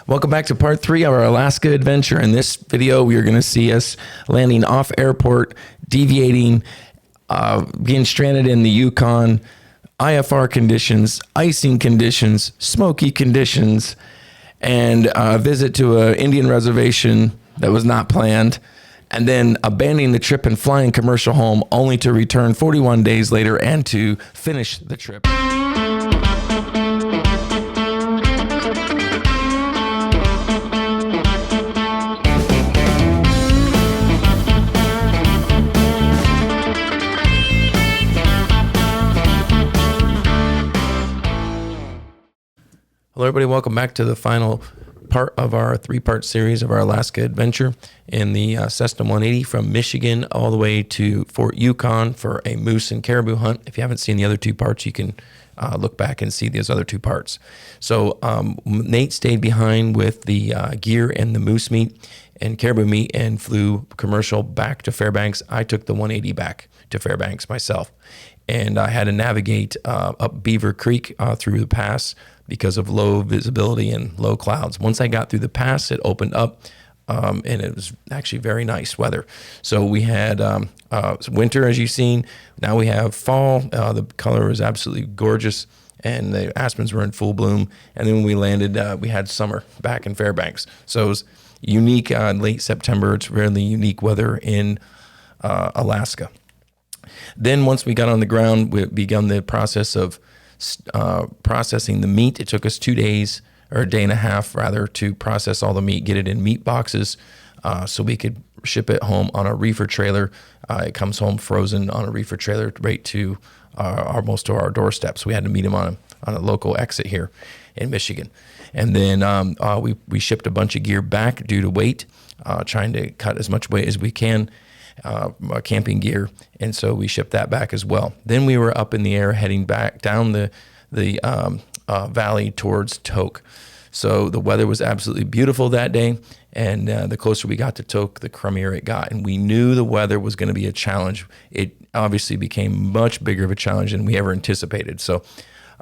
Welcome back to part 3 of our Alaska adventure. In this video, we are going to see us landing off airport, deviating, being stranded in the Yukon, IFR conditions, icing conditions, smoky conditions, and a visit to an Indian reservation that was not planned, and then abandoning the trip and flying commercial home, only to return 41 days later and to finish the trip. Hello, everybody. Welcome back to the final part of our 3-part series of our Alaska adventure in the Cessna 180 from Michigan all the way to Fort Yukon for a moose and caribou hunt. If you haven't seen the other 2 parts, you can look back and see those other 2 parts. So Nate stayed behind with the gear and the moose meat and caribou meat and flew commercial back to Fairbanks. I took the 180 back to Fairbanks myself. And I had to navigate up Beaver Creek through the pass because of low visibility and low clouds. Once I got through the pass, it opened up, and it was actually very nice weather. So we had winter, as you've seen. Now we have fall. The color was absolutely gorgeous, and the aspens were in full bloom. And then when we landed, we had summer back in Fairbanks. So it was unique late September. It's really unique weather in Alaska. Then once we got on the ground, we began the process of processing the meat. It took us 2 days, or a day and a half rather, to process all the meat, get it in meat boxes so we could ship it home on a reefer trailer. It comes home frozen on a reefer trailer right to almost to our doorstep. So we had to meet them on a local exit here in Michigan. And then we shipped a bunch of gear back due to weight, trying to cut as much weight as we can. Camping gear, and so we shipped that back as well. Then we were up in the air heading back down the valley towards Tok. So the weather was absolutely beautiful that day, and the closer we got to Tok, the crummier it got, and we knew the weather was going to be a challenge. It obviously became much bigger of a challenge than we ever anticipated. So,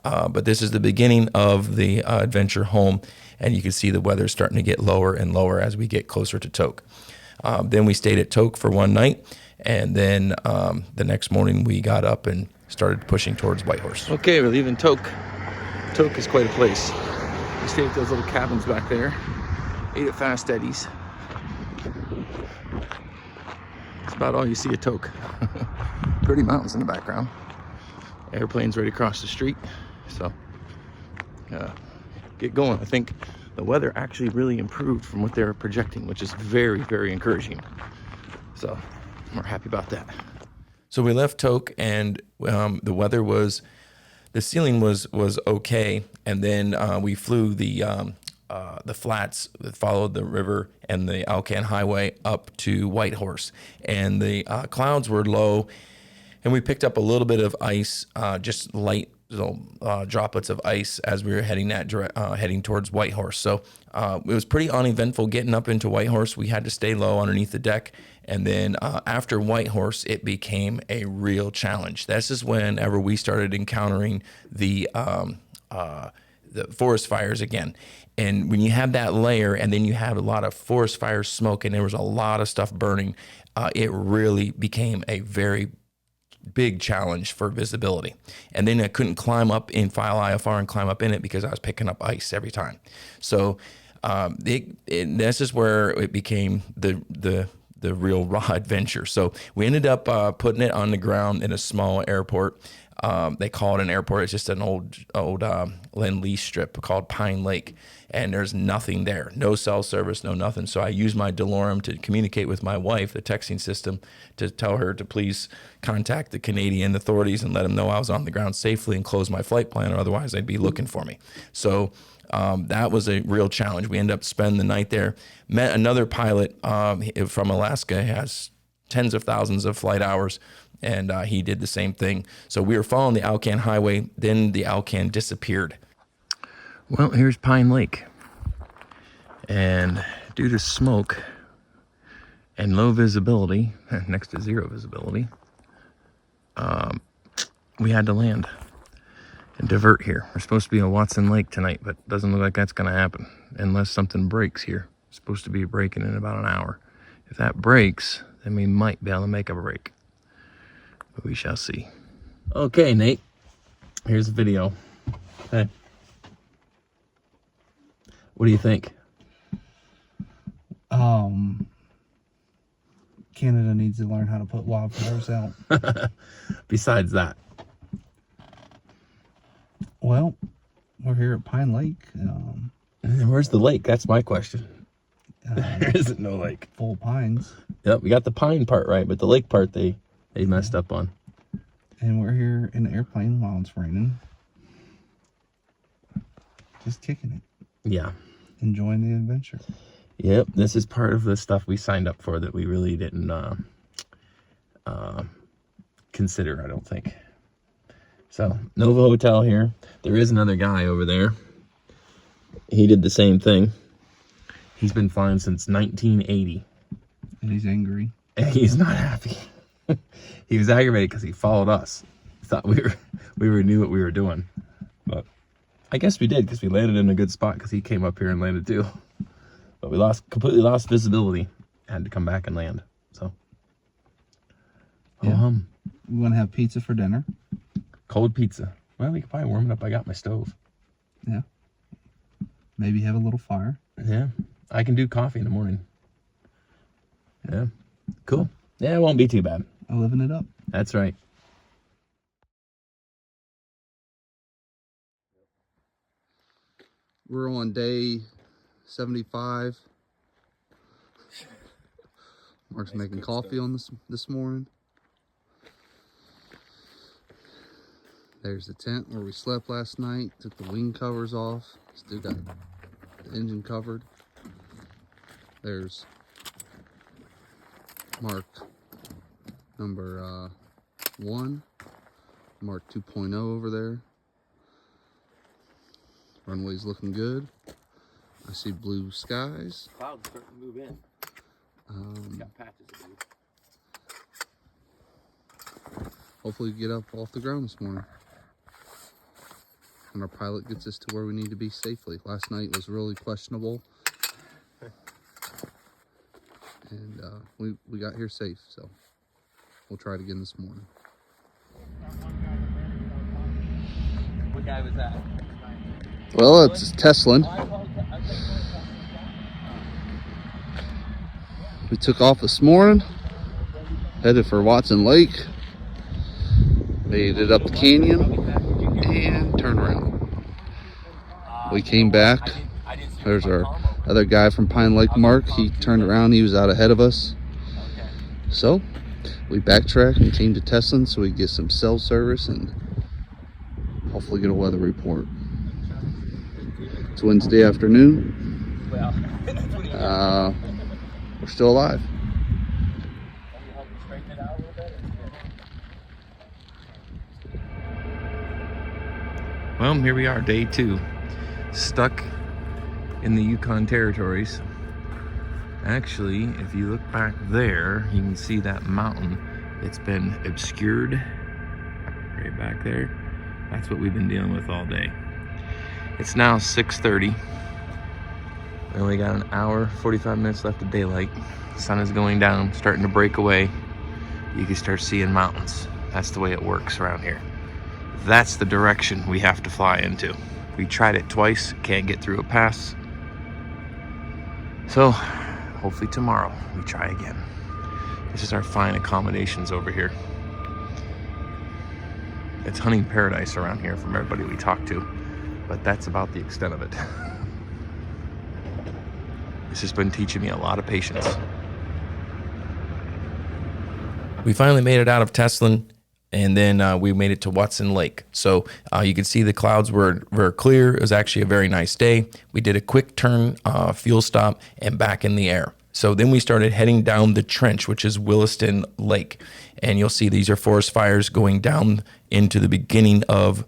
but this is the beginning of the adventure home, and you can see the weather starting to get lower and lower as we get closer to Tok. Then we stayed at Tok for one night, and then the next morning we got up and started pushing towards Whitehorse. Okay, we're leaving Tok. Tok is quite a place. We stayed at those little cabins back there, ate at Fast Eddie's. That's about all you see at Tok. Pretty mountains in the background. Airplanes right across the street. So, get going. I think the weather actually really improved from what they were projecting, which is very, very encouraging. So we're happy about that. So we left Tok, and the weather was, the ceiling was okay, and then we flew the flats that followed the river and the Alcan Highway up to Whitehorse, and the clouds were low, and we picked up a little bit of ice, just light droplets of ice as we were heading towards Whitehorse. So it was pretty uneventful getting up into Whitehorse. We had to stay low underneath the deck, and then after Whitehorse, it became a real challenge. This is whenever we started encountering the forest fires again. And when you have that layer, and then you have a lot of forest fire smoke, and there was a lot of stuff burning, it really became a very big challenge for visibility. And then I couldn't climb up in File IFR and climb up in it because I was picking up ice every time. So this is where it became the real raw adventure. So we ended up putting it on the ground in a small airport. They call it an airport. It's just an old Lend-Lease strip called Pine Lake, and there's nothing there, no cell service, no nothing. So I used my DeLorme to communicate with my wife, the texting system, to tell her to please contact the Canadian authorities and let them know I was on the ground safely and close my flight plan, or otherwise they'd be looking for me. So that was a real challenge. We ended up spending the night there. Met another pilot from Alaska, has tens of thousands of flight hours, and he did the same thing. So we were following the Alcan Highway, then the Alcan disappeared. Well, here's Pine Lake. And due to smoke and low visibility, next to zero visibility, we had to land. and divert here. We're supposed to be on Watson Lake tonight, but doesn't look like that's going to happen unless something breaks here. It's supposed to be breaking in about an hour. If that breaks, then we might be able to make a break. But we shall see. Okay, Nate. Here's the video. Hey. What do you think? Canada needs to learn how to put wildfires out. Besides that. Well, we're here at Pine Lake. Where's the lake? That's my question. There isn't no lake. Full pines. Yep, we got the pine part right, but the lake part they messed up on. And we're here in the airplane while it's raining. Just kicking it. Yeah. Enjoying the adventure. Yep, this is part of the stuff we signed up for that we really didn't consider, I don't think. So, Nova Hotel here. There is another guy over there. He did the same thing. He's been flying since 1980. And he's angry. And he's not happy. He was aggravated because he followed us. Thought we knew what we were doing. But I guess we did because we landed in a good spot because he came up here and landed too. But we completely lost visibility. Had to come back and land. So, yeah. We want to have pizza for dinner. Cold pizza. Well, we could probably warm it up. I got my stove. Yeah. Maybe have a little fire. Yeah. I can do coffee in the morning. Yeah. Cool. Yeah, it won't be too bad. I'm living it up. That's right. We're on day 75. Mark's making coffee on this morning. There's the tent where we slept last night. Took the wing covers off. Still got the engine covered. There's Mark number 1. Mark 2.0 over there. Runway's looking good. I see blue skies. Clouds starting to move in. Got patches of blue. Hopefully we get up off the ground this morning. And our pilot gets us to where we need to be safely. Last night was really questionable. And we got here safe, so we'll try it again this morning. What guy was that? Well, it's Teslin. We took off this morning, headed for Watson Lake, made it up the canyon, and turned around. We came back. There's our other guy from Pine Lake, Mark. He turned around. He was out ahead of us. So we backtracked and came to Teslin so we could get some cell service and hopefully get a weather report. It's Wednesday afternoon. We're still alive. Well, here we are, day 2. Stuck in the Yukon territories. Actually, if you look back there, you can see that mountain. It's been obscured right back there. That's what we've been dealing with all day. It's now 6:30. We only got an hour, 45 minutes left of daylight. The sun is going down, starting to break away. You can start seeing mountains. That's the way it works around here. That's the direction we have to fly into. We tried it twice, can't get through a pass. So, hopefully tomorrow we try again. This is our fine accommodations over here. It's hunting paradise around here from everybody we talk to, but that's about the extent of it. This has been teaching me a lot of patience. We finally made it out of Teslin, and then we made it to Watson Lake. So you can see the clouds were clear. It was actually a very nice day. We did a quick turn, fuel stop, and back in the air. So then we started heading down the trench, which is Williston Lake. And you'll see these are forest fires going down into the beginning of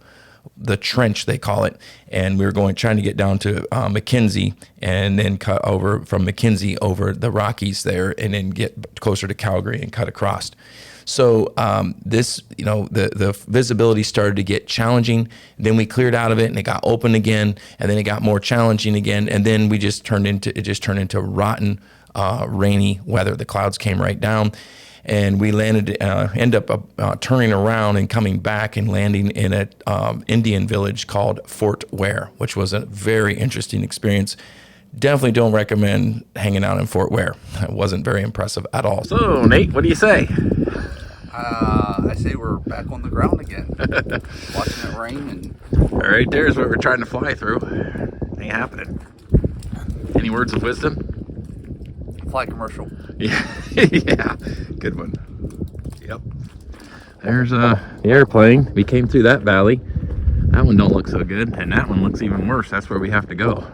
the trench, they call it. And we were trying to get down to McKenzie and then cut over from McKenzie over the Rockies there and then get closer to Calgary and cut across. So this, the visibility started to get challenging. Then we cleared out of it, and it got open again, and then it got more challenging again, and then it just turned into rotten, rainy weather. The clouds came right down, and we ended up turning around and coming back and landing in an Indian village called Fort Ware, which was a very interesting experience. Definitely don't recommend hanging out in Fort Ware. It wasn't very impressive at all. So, Nate, what do you say? I say we're back on the ground again. Watching it rain. And All right, there's what we're trying to fly through. Ain't happening. Any words of wisdom? fly commercial. Yeah, yeah, good one. Yep. There's the airplane. We came through that valley. That one don't look so good, and that one looks even worse. That's where we have to go.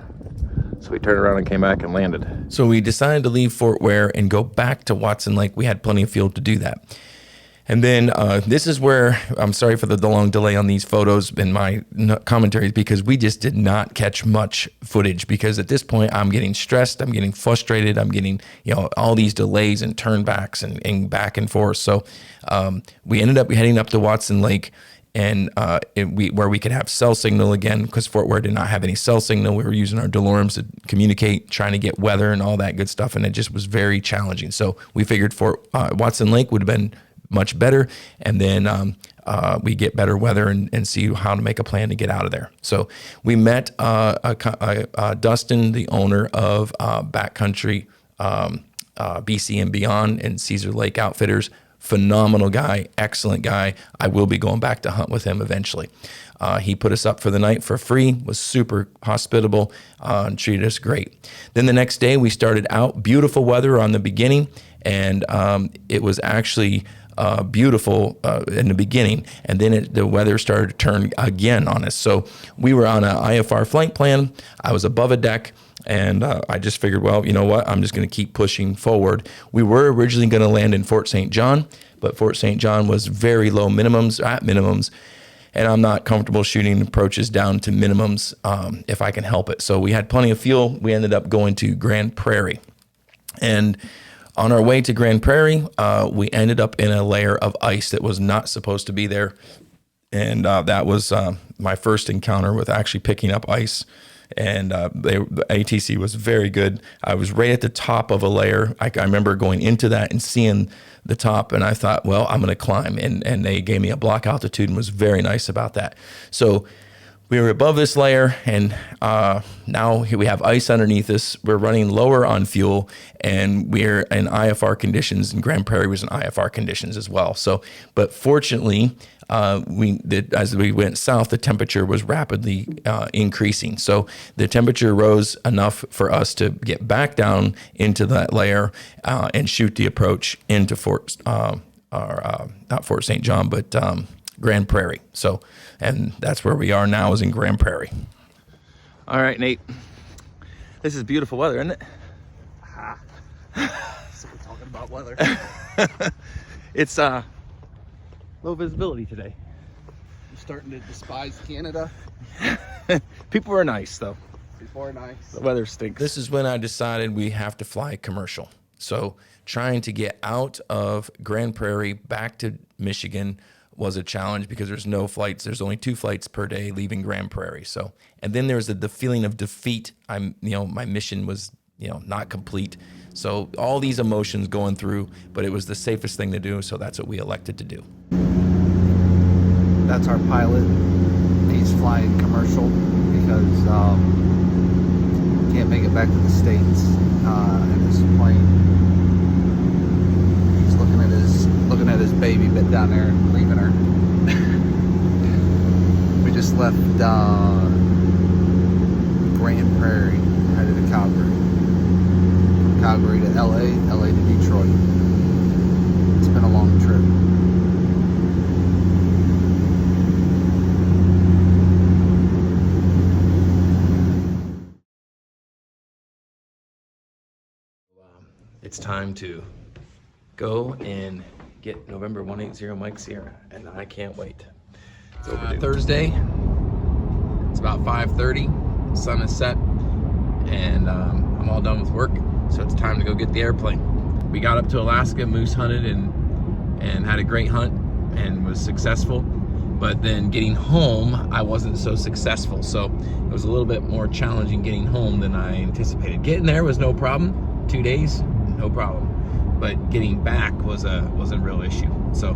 So we turned around and came back and landed. So we decided to leave Fort Ware and go back to Watson Lake. We had plenty of fuel to do that. And then this is where, I'm sorry for the long delay on these photos and my commentaries, because we just did not catch much footage, because at this point I'm getting stressed, I'm getting frustrated, I'm getting, all these delays and turnbacks and back and forth. So we ended up heading up to Watson Lake, and where we could have cell signal again, because Fort Ware did not have any cell signal. We were using our DeLoreans to communicate, trying to get weather and all that good stuff, and it just was very challenging. So we figured Watson Lake would have been much better, and then we get better weather and see how to make a plan to get out of there. So we met Dustin, the owner of Backcountry BC and Beyond, and Caesar Lake Outfitters. Phenomenal guy, excellent guy. I will be going back to hunt with him eventually. He put us up for the night for free, was super hospitable, and treated us great. Then the next day we started out, beautiful weather on the beginning, and it was actually beautiful in the beginning, and then the weather started to turn again on us. So we were on an IFR flight plan. I was above a deck, and I just figured, well, you know what? I'm just going to keep pushing forward. We were originally going to land in Fort St. John, but Fort St. John was very low minimums, and I'm not comfortable shooting approaches down to minimums if I can help it. So we had plenty of fuel. We ended up going to Grand Prairie, and on our way to Grand Prairie, we ended up in a layer of ice that was not supposed to be there. And that was my first encounter with actually picking up ice. And the ATC was very good. I was right at the top of a layer. I remember going into that and seeing the top, and I thought, well, I'm going to climb. And they gave me a block altitude and was very nice about that. So we were above this layer, and now we have ice underneath us. We're running lower on fuel, and we're in IFR conditions, and Grand Prairie was in IFR conditions as well. So, but fortunately, as we went south, the temperature was rapidly increasing. So the temperature rose enough for us to get back down into that layer and shoot the approach into not Fort St. John, but Grand Prairie. So, and that's where we are now, is in Grand Prairie. All right, Nate. This is beautiful weather, isn't it? So we're talking about weather. It's low visibility today. You're starting to despise Canada. People are nice, though. People are nice. The weather stinks. This is when I decided we have to fly commercial. So trying to get out of Grand Prairie back to Michigan was a challenge, because there's no flights. There's only 2 flights per day leaving Grand Prairie. So, and then there's the feeling of defeat. My mission was, not complete. So all these emotions going through, but it was the safest thing to do. So that's what we elected to do. That's our pilot. He's flying commercial because can't make it back to the States in his plane. He's looking at his baby bit down there and leaving her. We just left Grand Prairie, headed to Calgary. From Calgary to LA to Detroit. It's been a long trip. It's time to go and get November 180 Mike Sierra, and I can't wait. It's overdue. Thursday. It's about 5:30. Sun is set, and I'm all done with work, so it's time to go get the airplane. We got up to Alaska, moose hunted, and and had a great hunt and was successful. But then getting home, I wasn't so successful. So it was a little bit more challenging getting home than I anticipated. Getting there was no problem. 2 days, no problem. But getting back was a real issue. So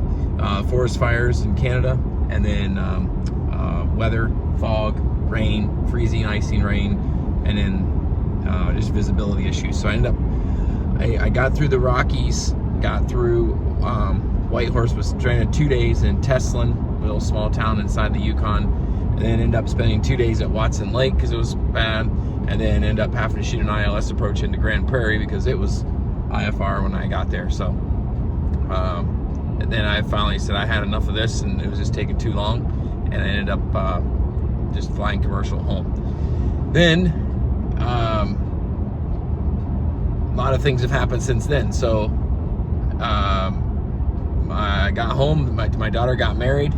forest fires in Canada, and then weather, fog, rain, freezing, icing rain, and then just visibility issues. So I ended up, I got through the Rockies, got through Whitehorse, was stranded 2 days in Teslin, a little small town inside the Yukon, and then ended up spending 2 days at Watson Lake because it was bad, and then ended up having to shoot an ILS approach into Grand Prairie because it was IFR when I got there. So and then I finally said I had enough of this, and it was just taking too long, and I ended up just flying commercial home. Then a lot of things have happened since then. So I got home, my daughter got married,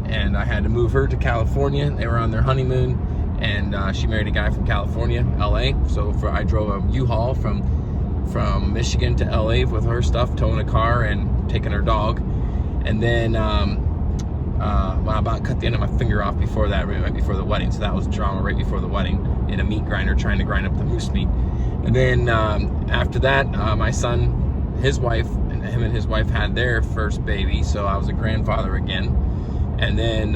and I had to move her to California. They were on their honeymoon, and she married a guy from California, LA. So I drove a U-Haul from Michigan to LA with her stuff, towing a car and taking her dog. And then I about cut the end of my finger off before that, right before the wedding. So that was drama right before the wedding, in a meat grinder trying to grind up the moose meat. And then after that, my son, his wife, and him and his wife had their first baby, so I was a grandfather again. And then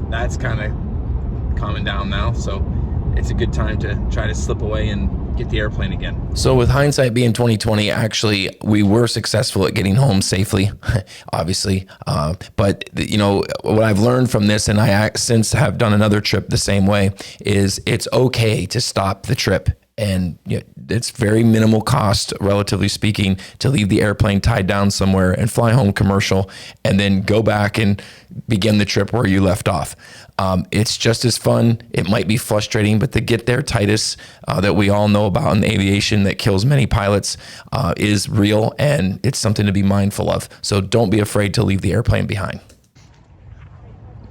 that's kind of calming down now, so it's a good time to try to slip away and get the airplane again. So with hindsight being 2020, actually, we were successful at getting home safely, obviously. But you know, what I've learned from this, and I since have done another trip the same way, is it's okay to stop the trip. And you know, it's very minimal cost, relatively speaking, to leave the airplane tied down somewhere and fly home commercial, and then go back and begin the trip where you left off. It's just as fun. It might be frustrating, but the get there Titus that we all know about in aviation that kills many pilots is real, and it's something to be mindful of. So don't be afraid to leave the airplane behind.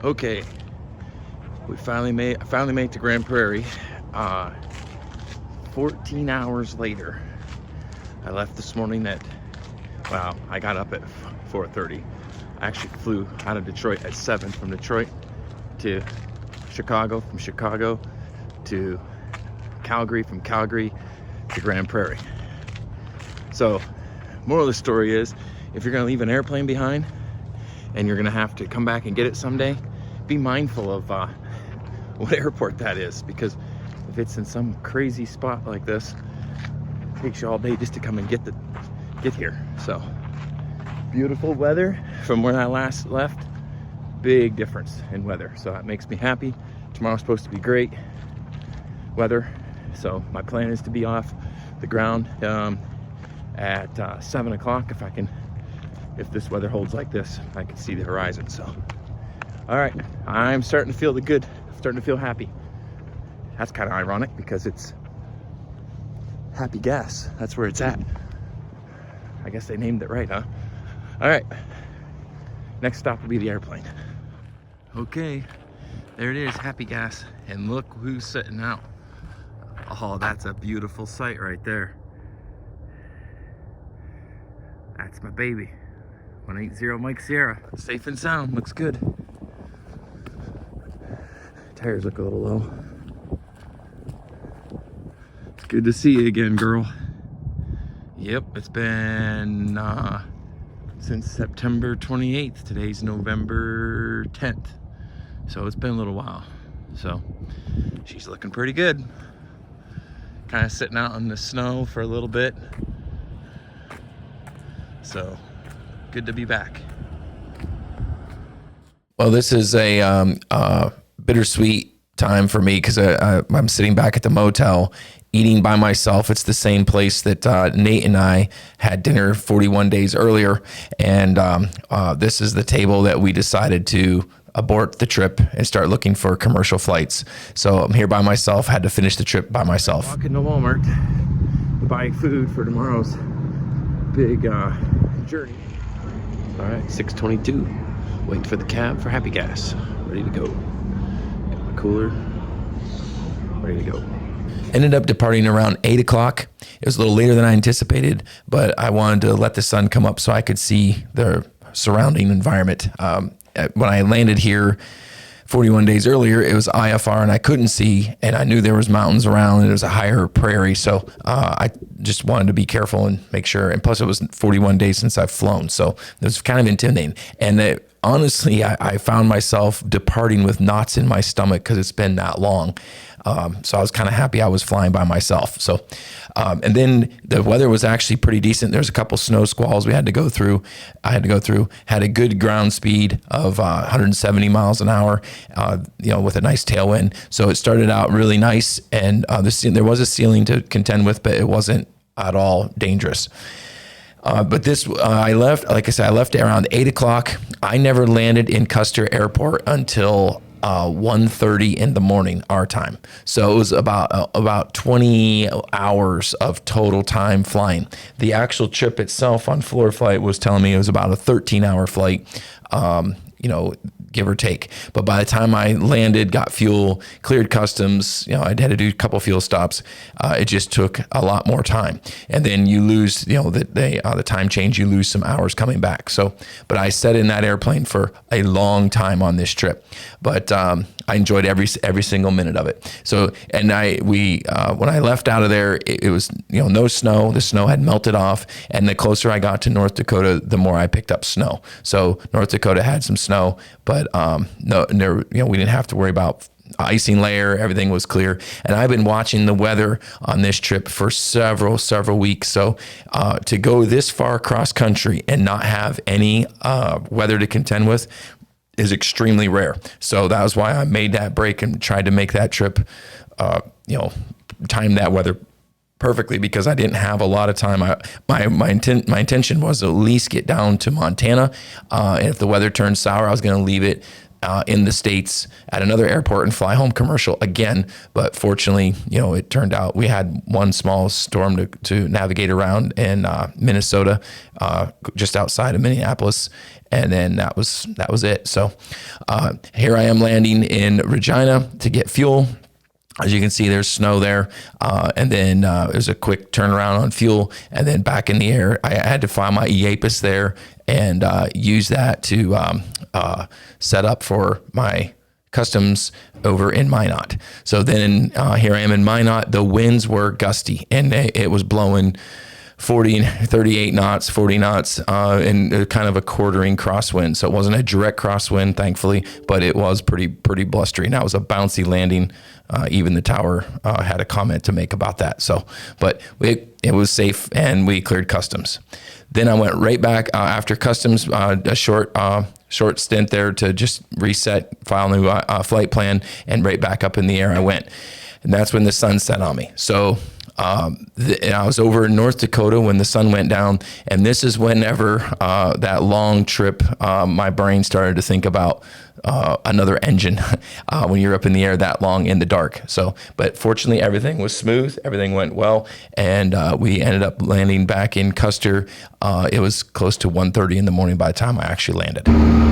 Okay, we finally made it to Grand Prairie. 14 hours later. I left this morning I got up at 4:30. I actually flew out of Detroit at 7 from Detroit to Chicago, from Chicago to Calgary, from Calgary to Grand Prairie. So, moral of the story is, if you're gonna leave an airplane behind and you're gonna have to come back and get it someday, be mindful of what airport that is, because if it's in some crazy spot like this, it takes you all day just to come and get here. So, beautiful weather from where I last left. Big difference in weather, so that makes me happy. Tomorrow's supposed to be great weather, so my plan is to be off the ground at 7 o'clock. If this weather holds like this, I can see the horizon. So, all right, I'm starting to feel starting to feel happy. That's kind of ironic because it's Happy Gas. That's where it's at. I guess they named it right, huh? All right. Next stop will be the airplane. Okay, there it is, Happy Gas. And look who's sitting out. Oh, that's a beautiful sight right there. That's my baby. 180 Mike Sierra. Safe and sound, looks good. Tires look a little low. Good to see you again, girl. Yep, it's been since September 28th. Today's November 10th. So it's been a little while. So she's looking pretty good. Kind of sitting out in the snow for a little bit. So good to be back. Well, this is a bittersweet time for me because I'm sitting back at the motel eating by myself. It's the same place that Nate and I had dinner 41 days earlier. And this is the table that we decided to abort the trip and start looking for commercial flights. So I'm here by myself, had to finish the trip by myself. Walking to Walmart, buying food for tomorrow's big journey. All right, 6:22. Wait for the cab for Happy Gas. Ready to go. Got my cooler. Ready to go. Ended up departing around 8 o'clock. It was a little later than I anticipated, but I wanted to let the sun come up so I could see the surrounding environment. When I landed here 41 days earlier, it was IFR and I couldn't see, and I knew there was mountains around and it was a higher prairie. So I just wanted to be careful and make sure. And plus it was 41 days since I've flown. So it was kind of intimidating. And honestly, I found myself departing with knots in my stomach because it's been that long. So I was kind of happy I was flying by myself. So, and then the weather was actually pretty decent. There's a couple snow squalls we had to go through. Had a good ground speed of 170 miles an hour, with a nice tailwind. So it started out really nice, and there was a ceiling to contend with, but it wasn't at all dangerous. But I left, like I said, I left around 8 o'clock. I never landed in Custer Airport until 1:30 in the morning, our time. So it was about 20 hours of total time flying. The actual trip itself on floor flight was telling me it was about a 13-hour flight, give or take. But by the time I landed, got fuel, cleared customs, I had to do a couple fuel stops. It just took a lot more time. And then you lose, the time change, you lose some hours coming back. So, but I sat in that airplane for a long time on this trip. But I enjoyed every single minute of it. So, and when I left out of there, it was, no snow. The snow had melted off. And the closer I got to North Dakota, the more I picked up snow. So North Dakota had some snow, but we didn't have to worry about icing layer. Everything was clear. And I've been watching the weather on this trip for several weeks. So to go this far across country and not have any weather to contend with is extremely rare. So that was why I made that break and tried to make that trip, time that weather perfectly, because I didn't have a lot of time. My intention was to at least get down to Montana. And if the weather turned sour, I was going to leave it in the States at another airport and fly home commercial again. But fortunately, it turned out we had one small storm to navigate around in Minnesota, just outside of Minneapolis. And then that was it. So here I am landing in Regina to get fuel. As you can see, there's snow there. And then there's a quick turnaround on fuel. And then back in the air, I had to file my EAPIS there and use that to set up for my customs over in Minot. So then here I am in Minot. The winds were gusty and it was blowing 40 and 38 knots, 40 knots, and kind of a quartering crosswind. So it wasn't a direct crosswind, thankfully, but it was pretty blustery. Now it was a bouncy landing. Even the tower had a comment to make about that. So, but it was safe and we cleared customs. Then I went right back after customs, a short stint there to just reset, file a new flight plan, and right back up in the air I went. And that's when the sun set on me. So I was over in North Dakota when the sun went down, and this is whenever that long trip, my brain started to think about another engine when you're up in the air that long in the dark. So, but fortunately, everything was smooth. Everything went well, and we ended up landing back in Custer. It was close to 1:30 in the morning by the time I actually landed.